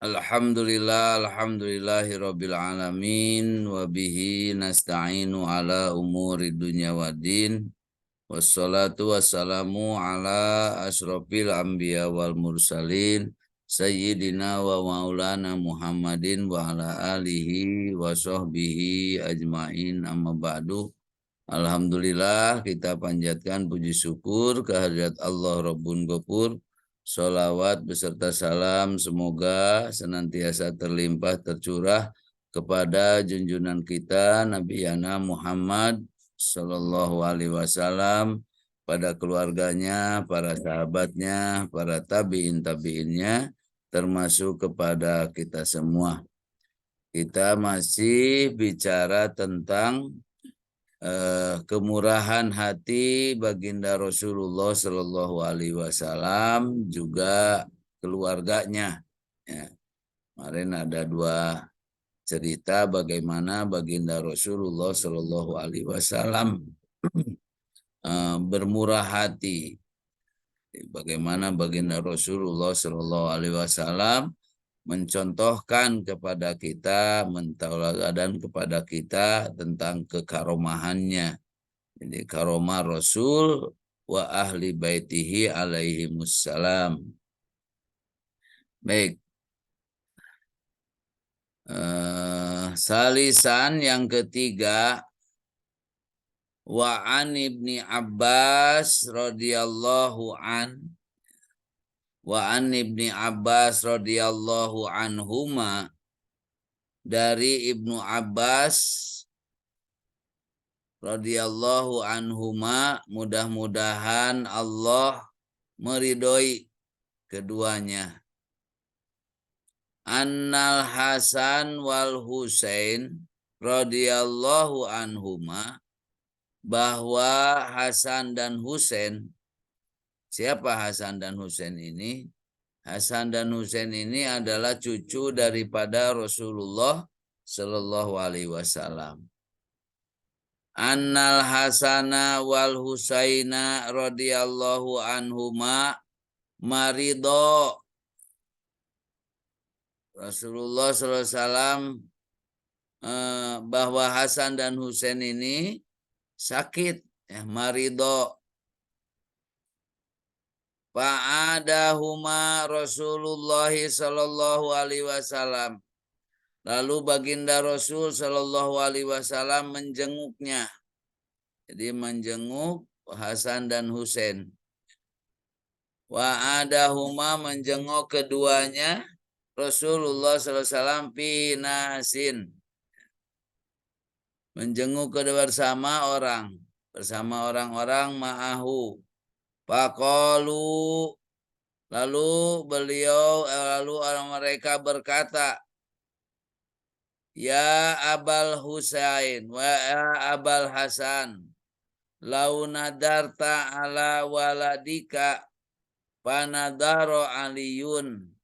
Alhamdulillahirabbil alamin wa bihi nasta'inu ala umuri dunya waddin wassalatu wassalamu ala asyrofil anbiya wal mursalin sayyidina wa maulana Muhammadin wa ala alihi wa sahbihi ajmain amma ba'du. Alhamdulillah, kita panjatkan puji syukur kehadirat Allah Rabbun Ghafur. Sholawat beserta salam semoga senantiasa terlimpah tercurah kepada junjungan kita Nabi Yana Muhammad Sallallahu Alaihi Wasallam, pada keluarganya, para sahabatnya, para tabiin-tabiinnya, termasuk kepada kita semua. Kita masih bicara tentang kemurahan hati baginda Rasulullah Shallallahu Alaihi Wasallam, juga keluarganya. Ya. Kemarin ada dua cerita bagaimana baginda Rasulullah Shallallahu Alaihi Wasallam bermurah hati. Bagaimana baginda Rasulullah Shallallahu Alaihi Wasallam mencontohkan kepada kita, mentauladan kepada kita tentang kekaromahannya. Jadi karomah Rasul wa ahli baitihi alaihimussalam. Baik. Salisan yang ketiga, wa an ibni Abbas radhiyallahu an. Wa an ibni Abbas radhiyallahu anhuma, dari Ibnu Abbas radhiyallahu anhuma, mudah-mudahan Allah meridhoi keduanya. Annal Hasan wal Husain radhiyallahu anhuma, bahwa Hasan dan Husain. Siapa Hasan dan Husain ini? Hasan dan Husain ini adalah cucu daripada Rasulullah Shallallahu Alaihi Wasallam. Annal Hasana wal Husaina radhiyallahu anhuma marido. Rasulullah Shallallahu Alaihi Wasallam bahwa Hasan dan Husain ini sakit, ya, marido. Fa'adahuma Rasulullah Sallallahu Alaihi Wasallam. Lalu baginda Rasul Sallallahu Alaihi Wasallam menjenguknya. Jadi menjenguk Hasan dan Husain. Wa'adahuma, menjenguk keduanya Rasulullah Sallallahu Alaihi Wasallam pinasin. Menjenguk kedua bersama orang-orang ma'ahu. Faqalu, lalu orang mereka berkata, ya Abal Husain wa ya Abal Hasan, lau nadarta ala waladika panadaro aliyun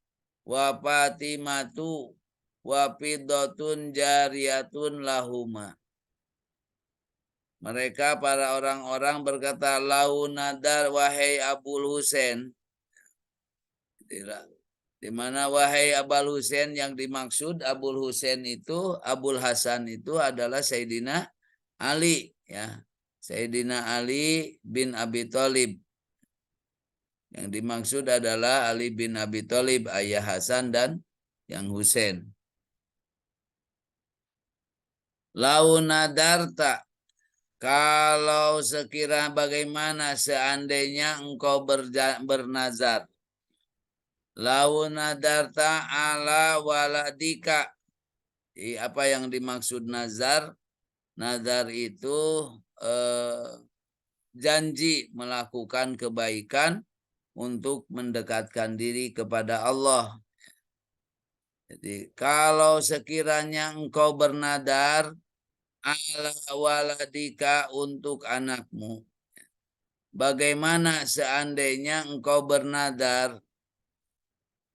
wa Fatimatu wa fiddatun jariyatun lahuma. Mereka para orang-orang berkata, lau nadar, wahai Abul Husain. Di mana wahai Abul Husain, yang dimaksud Abul Husain itu, Abul Hasan itu adalah Sayyidina Ali, ya. Sayyidina Ali bin Abi Thalib. Yang dimaksud adalah Ali bin Abi Thalib, ayah Hasan dan yang Husain. Lau nadarta, kalau sekira bagaimana seandainya engkau bernazar. Lau nadarta ala waladika. Apa yang dimaksud nazar? Nazar itu janji melakukan kebaikan untuk mendekatkan diri kepada Allah. Jadi kalau sekiranya engkau bernadar ala waladika, untuk anakmu. Bagaimana seandainya engkau bernadar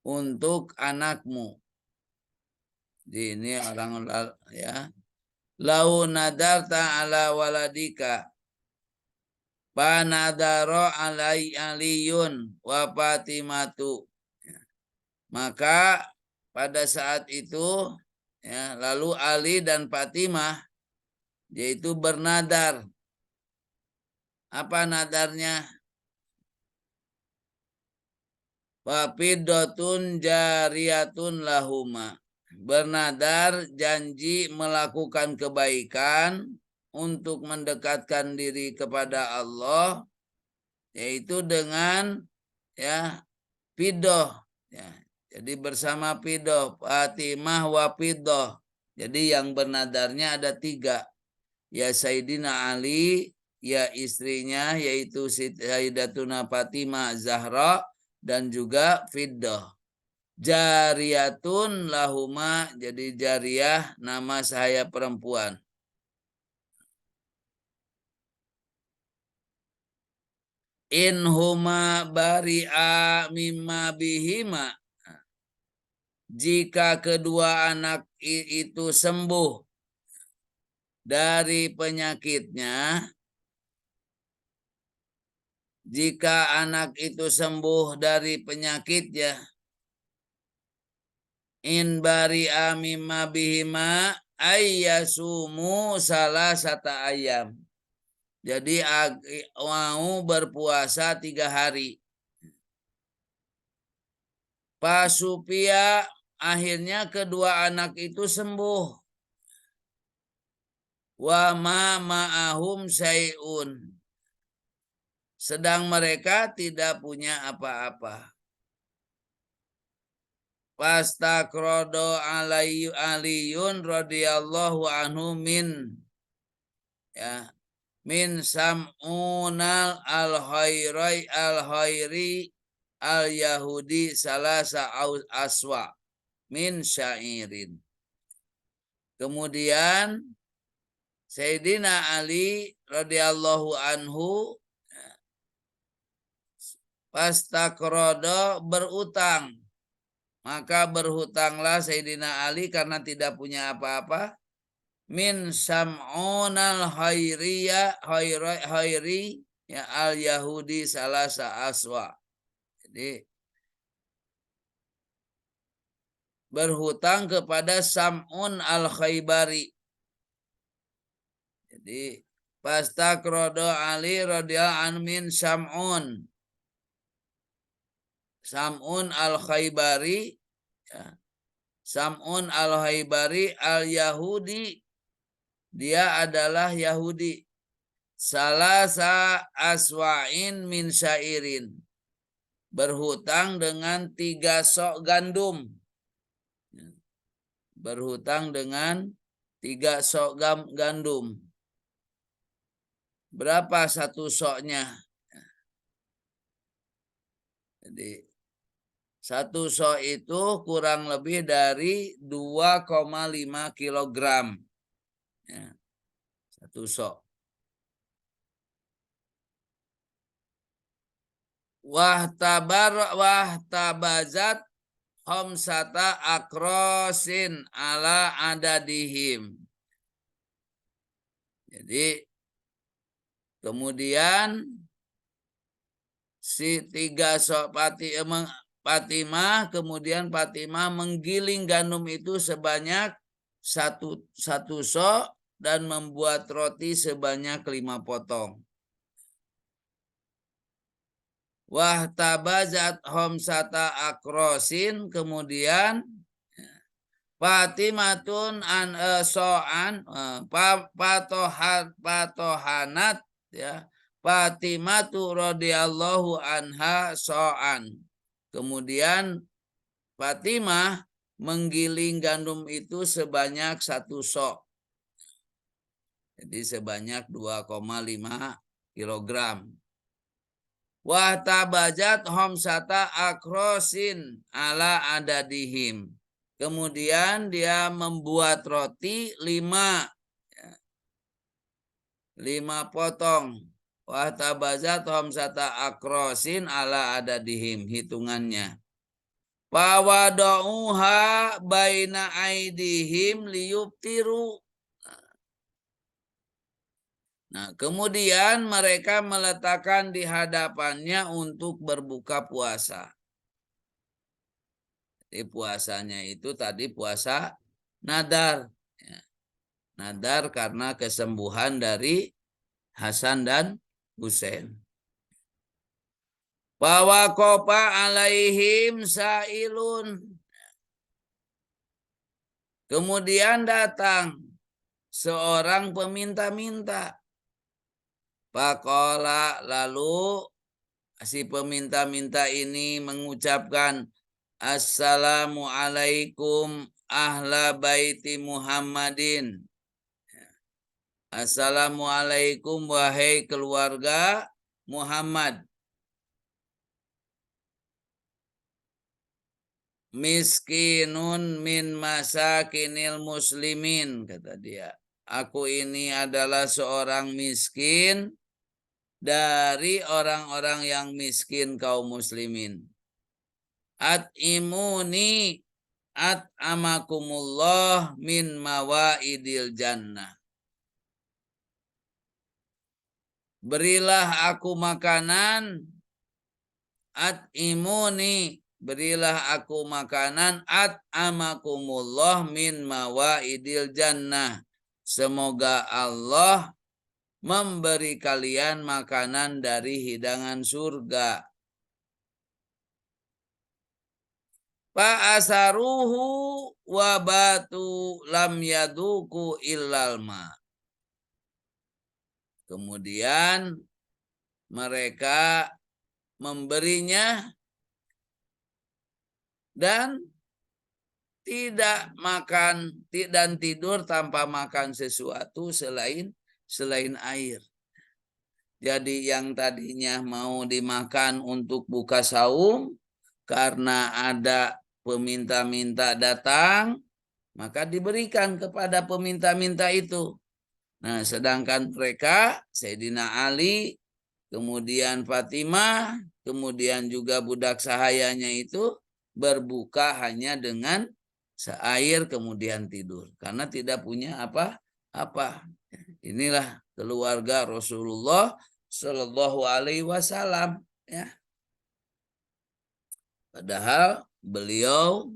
untuk anakmu? Ini orang, ya. Lau nadarta ala waladika panadaro aliyun wa Fatimatu. Maka pada saat itu ya, lalu Ali dan Fatimah yaitu bernadar. Apa nadarnya? Wafidotun jariyatun lahuma. Bernadar janji melakukan kebaikan untuk mendekatkan diri kepada Allah, yaitu dengan ya fidoh. Ya. Jadi bersama fidoh, Fatimah wa fidoh. Jadi yang bernadarnya ada 3. Ya Sayyidina Ali, ya istrinya yaitu Sayyidatuna Fatimah Zahra, dan juga fiddah. Jariyatun lahuma, jadi jariyah nama sahaya perempuan. In huma bari'a mimma bihima, jika kedua anak itu sembuh dari penyakitnya, jika anak itu sembuh dari penyakitnya, in bari'a mimma bihima ayyasumu salasata ayam. Jadi mau berpuasa 3 hari. Pasupia, akhirnya kedua anak itu sembuh. Wa ma ma'ahum syai'un. Sedang mereka tidak punya apa-apa. Pastakrodo aliyun radhiyallahu anhu min ya min sam'unal al-khairi al-yahudi salasa aswa min syairin. Kemudian Sayyidina Ali radhiyallahu anhu pastakrodo berutang. Maka berhutanglah Sayyidina Ali karena tidak punya apa-apa. Min sam'unal khairi ya al yahudi salasa aswa. Jadi berhutang kepada Sam'un al Khaybari. Jadi pastakrodo Ali radhiyallahu anhu min Sam'un. Sam'un al Khaybari ya. Sam'un al Khaybari al Yahudi, dia adalah Yahudi. Salasa aswa'in min syairin, berhutang dengan 3 sok gandum. Berhutang dengan 3 sok gandum. Berapa satu soknya? Jadi satu sok itu kurang lebih dari 2,5 kilogram. Ya, satu sok. Wahtabazat khamsata akrosin ala adadihim. Jadi kemudian si 3 sok Fatimah, kemudian Fatimah menggiling gandum itu sebanyak satu sok dan membuat roti sebanyak 5 potong. Wahtabazat khamsata akrosin, kemudian Fatimatun an so'an patohanat ya Fatimatu radhiyallahu anha so'an. Kemudian Fatimah menggiling gandum itu sebanyak 1 sok. Jadi sebanyak 2,5 kilogram. Wahtabajat homsata akrosin ala adadihim. Kemudian dia membuat roti 5 potong. Wahtabajat homsata akrosin ala adadihim, hitungannya. Fawadauha baina aidihim liyubtiru. Nah, kemudian mereka meletakkan di hadapannya untuk berbuka puasa. Di puasanya itu tadi puasa nadar. Ya. Nadar karena kesembuhan dari Hasan dan Husain. Waqafa alaihim sa'ilun. Kemudian datang seorang peminta-minta. Faqala, lalu si peminta-minta ini mengucapkan, Assalamualaikum ahla baiti Muhammadin. Assalamualaikum wahai keluarga Muhammad. Miskinun min masakinil muslimin, kata dia. Aku ini adalah seorang miskin dari orang-orang yang miskin kaum muslimin. At'imuni at'amakumullah min mawaidil jannah. Berilah aku makanan, at'imuni, berilah aku makanan, at'amakumullah min mawaidil jannah. Semoga Allah memberi kalian makanan dari hidangan surga. Fa'asaruhu wa batu lam yaduku illal ma. Kemudian mereka memberinya dan tidak makan dan tidur tanpa makan sesuatu selain air. Jadi yang tadinya mau dimakan untuk buka saum, karena ada peminta-minta datang, maka diberikan kepada peminta-minta itu. Nah, sedangkan mereka, Sayyidina Ali, kemudian Fatimah, kemudian juga budak sahayanya itu berbuka hanya dengan seair kemudian tidur. Karena tidak punya apa-apa. Inilah keluarga Rasulullah Shallallahu Alaihi Wasallam. Ya. Padahal beliau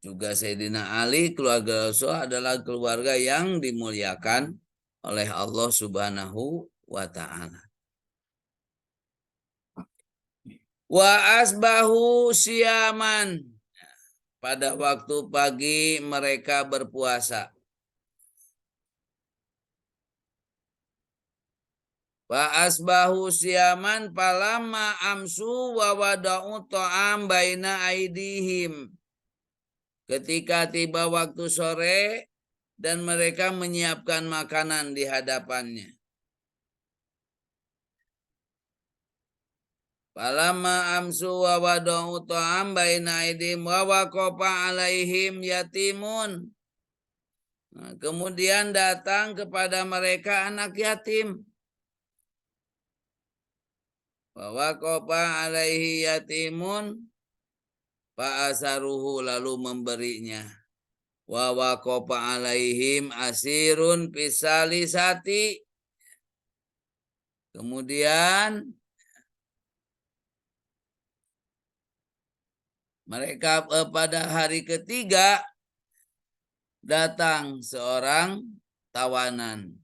juga Sayyidina Ali, keluarga Rasul adalah keluarga yang dimuliakan oleh Allah Subhanahu wa Ta'ala. Wa asbahu siyaman. Pada waktu pagi mereka berpuasa. Wa asbahu siyaman falamma amsu wa wada'u ta'am baina aidihim. Ketika tiba waktu sore dan mereka menyiapkan makanan di hadapannya. Falamma amsu wa wada'u ta'am baina aidihim wa waqafa alaihim yatimun. Nah, kemudian datang kepada mereka anak yatim. Wa waqafa alaihi yatimun fa'asaruhu, lalu memberinya. Wa waqafa alaihim asirun pisalisati. Kemudian mereka pada hari ketiga datang seorang tawanan.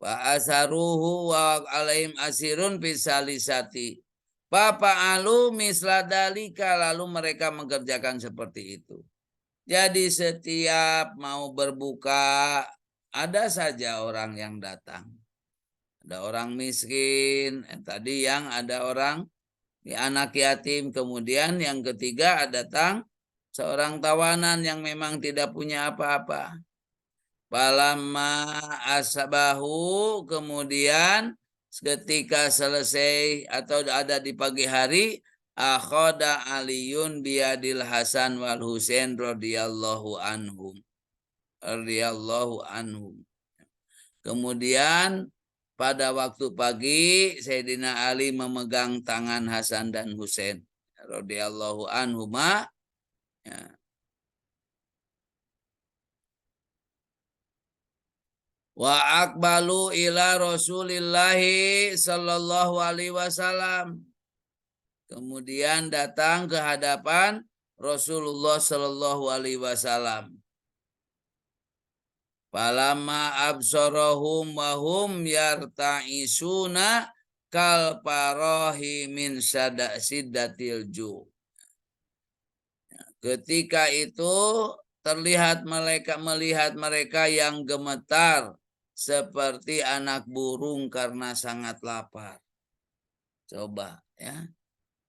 Wa asaruhu wa alaihim asirun pisalisati. Fa'alu misla dalika, lalu mereka mengerjakan seperti itu. Jadi setiap mau berbuka ada saja orang yang datang. Ada orang miskin, tadi yang ada orang anak yatim, kemudian yang ketiga datang seorang tawanan yang memang tidak punya apa-apa. Falamma asbahu, kemudian ketika selesai atau ada di pagi hari, akhoda Aliyun biadil Hasan wal Husain radhiyallahu anhum. Kemudian pada waktu pagi Sayyidina Ali memegang tangan Hasan dan Husain radhiyallahu anhuma. Ya. Wa akbalu ila Rasulillahi sallallahu alaihi wasallam. Kemudian datang ke hadapan Rasulullah sallallahu alaihi wasallam. Falamma absarahum wa hum yarta'isuna kal parahi min siddatil ju. Ketika itu terlihat melihat mereka yang gemetar seperti anak burung karena sangat lapar. Coba ya.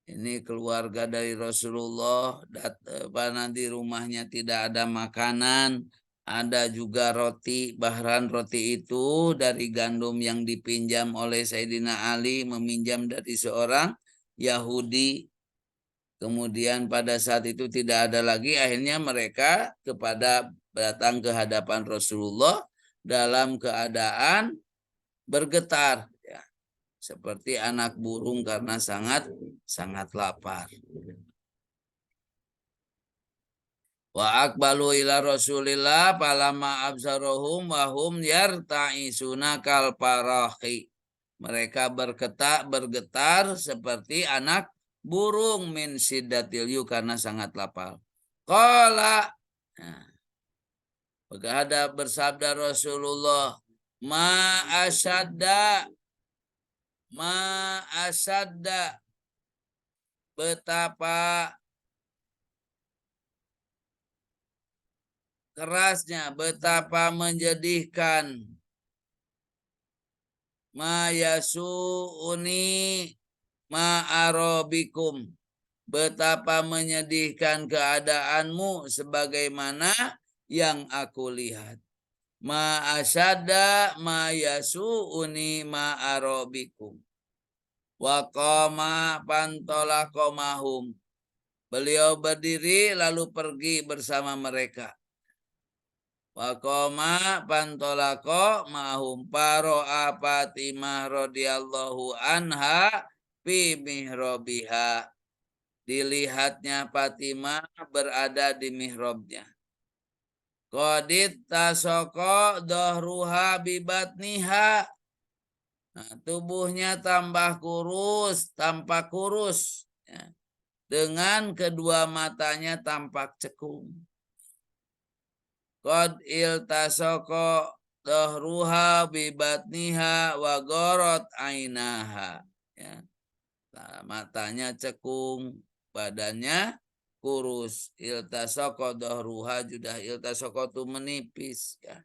Ini keluarga dari Rasulullah, nanti rumahnya tidak ada makanan, ada juga roti, bahkan roti itu dari gandum yang dipinjam oleh Sayyidina Ali, meminjam dari seorang Yahudi. Kemudian pada saat itu tidak ada lagi, akhirnya mereka datang ke hadapan Rasulullah dalam keadaan bergetar. Seperti anak burung karena sangat lapar. Wa akbalu ila Rasulillah palama absarohum wa hum yarta'isuna kal parahi. Mereka bergetar seperti anak burung min siddatil yu karena sangat lapar. Qala, nah, bersabda Rasulullah, ma asyadda betapa kerasnya, betapa menjadikan ma yasu'uni ma arobikum, betapa menyedihkan keadaanmu sebagaimana yang aku lihat. Ma asyadda ma yasu'uni ma arobikum. Wa qama pantolakomahum. Beliau berdiri lalu pergi bersama mereka. Wa qama pantolako mahum paro'a Fatimah radhiyallahu anha fi mihrabiha. Dilihatnya Fatimah berada di mihrabnya. Qadit tasoko dohruha bibatniha. Nah, tubuhnya tampak kurus ya. Dengan kedua matanya tampak cekung. Qad iltasoko dohruha bibatniha wa gorot ainaha. Ya. Nah, matanya cekung, badannya kurus. Iltasoko dohruha judah iltasoko itu menipis ya.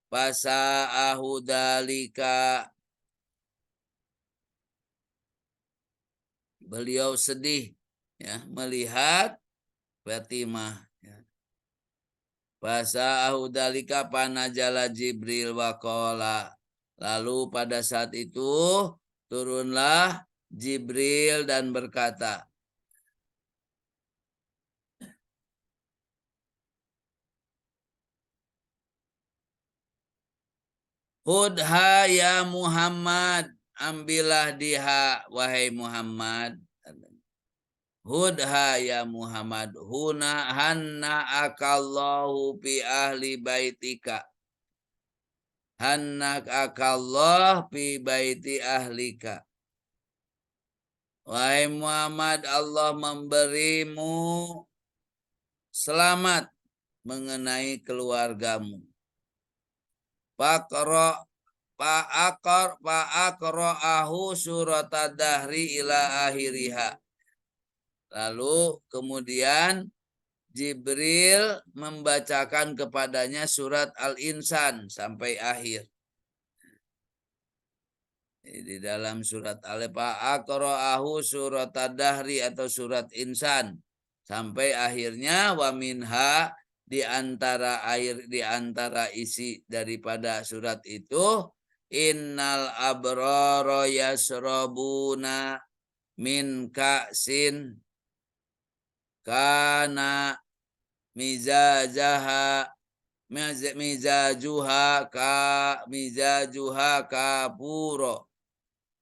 Fasa'ahu dalika, beliau sedih ya melihat Fatimah ya. Fasa'ahu dalika panajala Jibril waqala, lalu pada saat itu turunlah Jibril dan berkata, Hudha ya Muhammad, ambillah diha wahai Muhammad. Hudha ya Muhammad, huna hanna akallahu fi ahli baitika. Hannak akallah fi baiti ahlika. Wahai Muhammad, Allah memberimu selamat mengenai keluargamu. Fa'aqra'ahu surat ad-dahri ila akhiriha. Lalu kemudian Jibril membacakan kepadanya surat Al-Insan sampai akhir. Di dalam surat Al-Fa'aqra'ahu surat ad-dahri atau surat Insan sampai akhirnya wa minha, di antara isi daripada surat itu, innal abrara yasrabuna min ka'sin kana mizajuha kapuro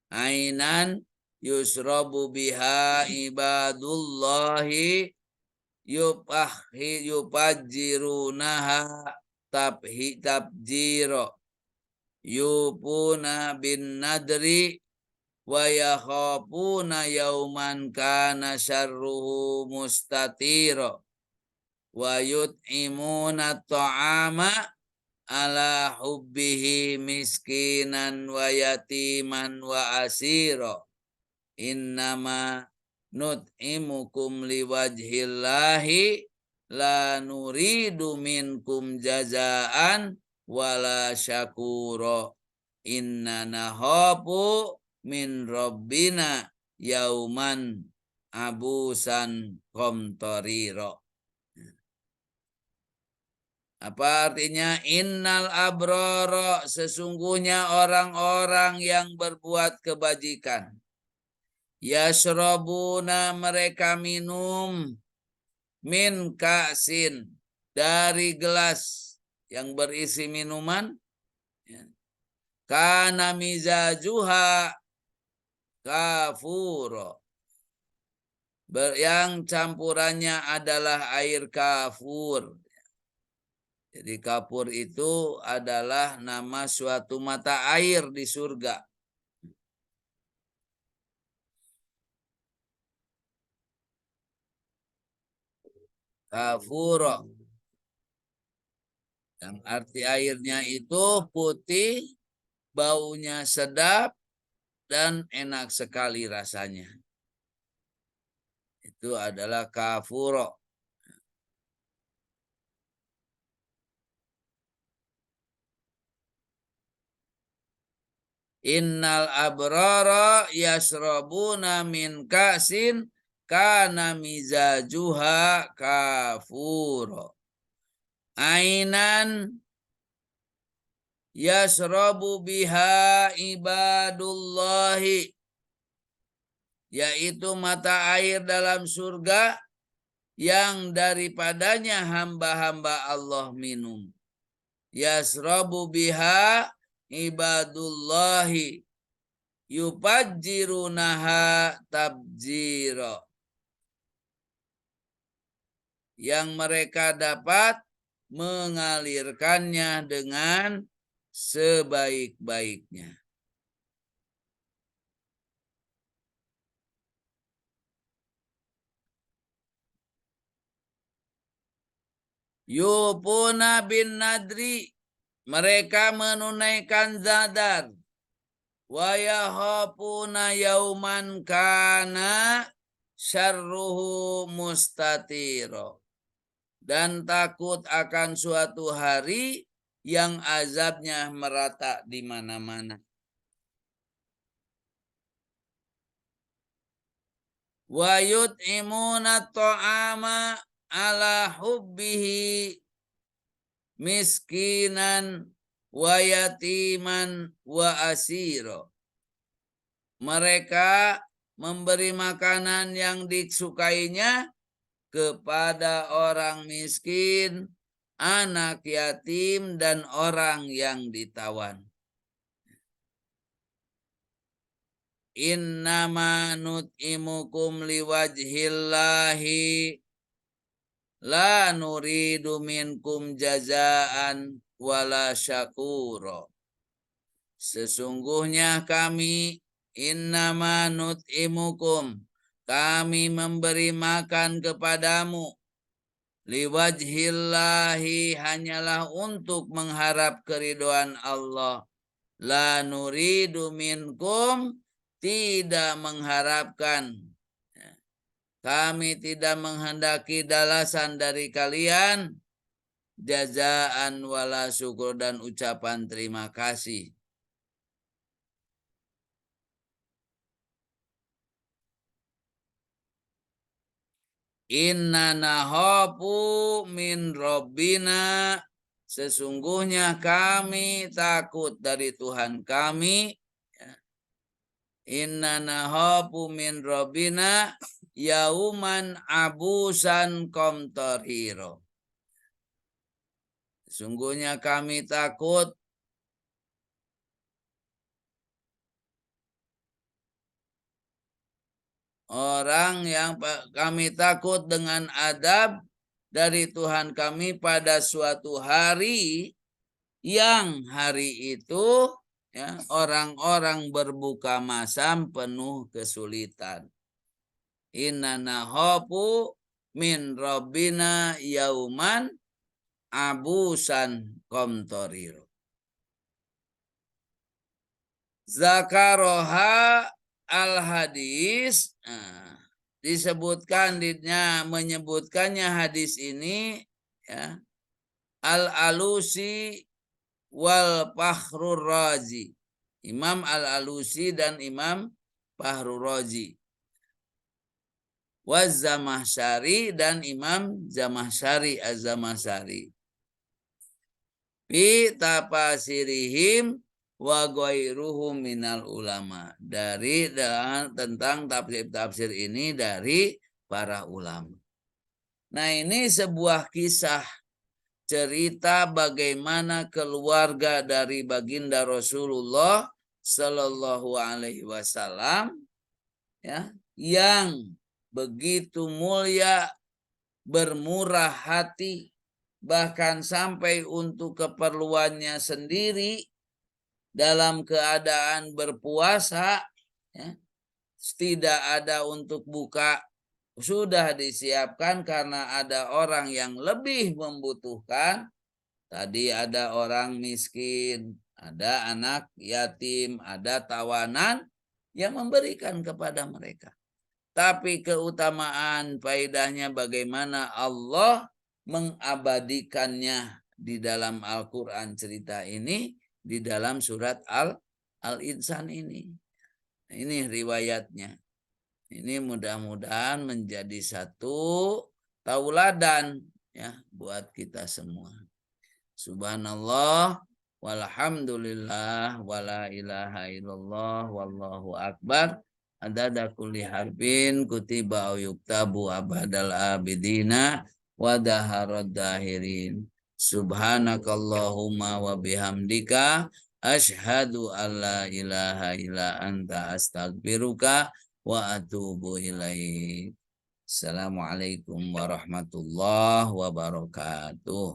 ainan yusrabu biha ibadullahi yupajjirunaha tabjiro yupuna bin nadri wa yakhafuna yauman kana syarruhu mustatiro wa yut'imuna ta'ama ala hubbihi miskinan wa yatiman wa asiro innama nut'imukum liwajhillahi la nuridu minkum jazaan wala syakuro inna nahapu min rabbina yauman abusan qamtariro. Apa artinya? Innal abroro, sesungguhnya orang-orang yang berbuat kebajikan. Yashrabuna, mereka minum, min ka'sin, dari gelas yang berisi minuman. Kana mizajuha kafuro, yang campurannya adalah air kafur. Jadi kafur itu adalah nama suatu mata air di surga. Kafuro, yang arti airnya itu putih, baunya sedap, dan enak sekali rasanya. Itu adalah kafuro. Innal abrara yasrabuna min ka'sin kana mizajuha kafuro. Ainan yasrabu biha ibadullahi, yaitu mata air dalam surga yang daripadanya hamba-hamba Allah minum. Yasrabu biha ibadullahi yupajjirunaha tabjiro, yang mereka dapat mengalirkannya dengan sebaik-baiknya. Yupuna bin nadri, mereka menunaikan zadar. Wa yahapuna yauman kana syarruhu mustatiro, dan takut akan suatu hari yang azabnya merata di mana-mana. Wa yut'imuna ta'ama ala hubbihi miskinan wa yatiman wa asiro. Mereka memberi makanan yang disukainya kepada orang miskin, anak yatim, dan orang yang ditawan. Innama nut'imukum liwajhillahi la nuridu minkum jazaan wala syakuro. Sesungguhnya kami, innama nut'imukum, kami memberi makan kepadamu, liwajhillahi, hanyalah untuk mengharap keridhaan Allah. La nuridu minkum, tidak mengharapkan. Kami tidak menghendaki balasan dari kalian, jazaan wala syukur, dan ucapan terima kasih. Inna nahapu min rabbina, sesungguhnya kami takut dari Tuhan kami. Inna nahapu min rabbina yauman abusan qamtariro. Sesungguhnya kami takut orang yang kami takut dengan adab dari Tuhan kami pada suatu hari yang hari itu ya, orang-orang berbuka masam penuh kesulitan. Inna nahopu min robbina yauman abusan komtoriro. Zakaroha al-hadis. Nah, disebutkan menyebutkannya hadis ini ya, al-Alusi wal Fakhrur Razi. Imam al-Alusi dan Imam Fakhrur Razi. Waz-Zamahsyari dan Imam Zamahsyari Az-Zamahsyari. Fi tafasirihim wa ghairuhum minal ulama. Dari tentang tafsir ini dari para ulama. Nah, ini sebuah kisah cerita bagaimana keluarga dari baginda Rasulullah Sallallahu Alaihi Wasallam ya, yang begitu mulia, bermurah hati, bahkan sampai untuk keperluannya sendiri dalam keadaan berpuasa ya, tidak ada untuk buka, sudah disiapkan karena ada orang yang lebih membutuhkan. Tadi ada orang miskin, ada anak yatim, ada tawanan yang memberikan kepada mereka. Tapi keutamaan faedahnya bagaimana Allah mengabadikannya di dalam Al-Quran cerita ini, di dalam surat Al-Insan ini. Ini riwayatnya. Ini mudah-mudahan menjadi satu tauladan ya buat kita semua. Subhanallah walhamdulillah wala ilaha illallah wallahu akbar. Adada kulli harfin kutiba au yuktabu abadal abidina wa daharad dahirin. Subhanakallahumma wa bihamdika asyhadu an la ilaha illa anta astaghfiruka wa atubu ilaik. Assalamualaikum warahmatullahi wabarakatuh.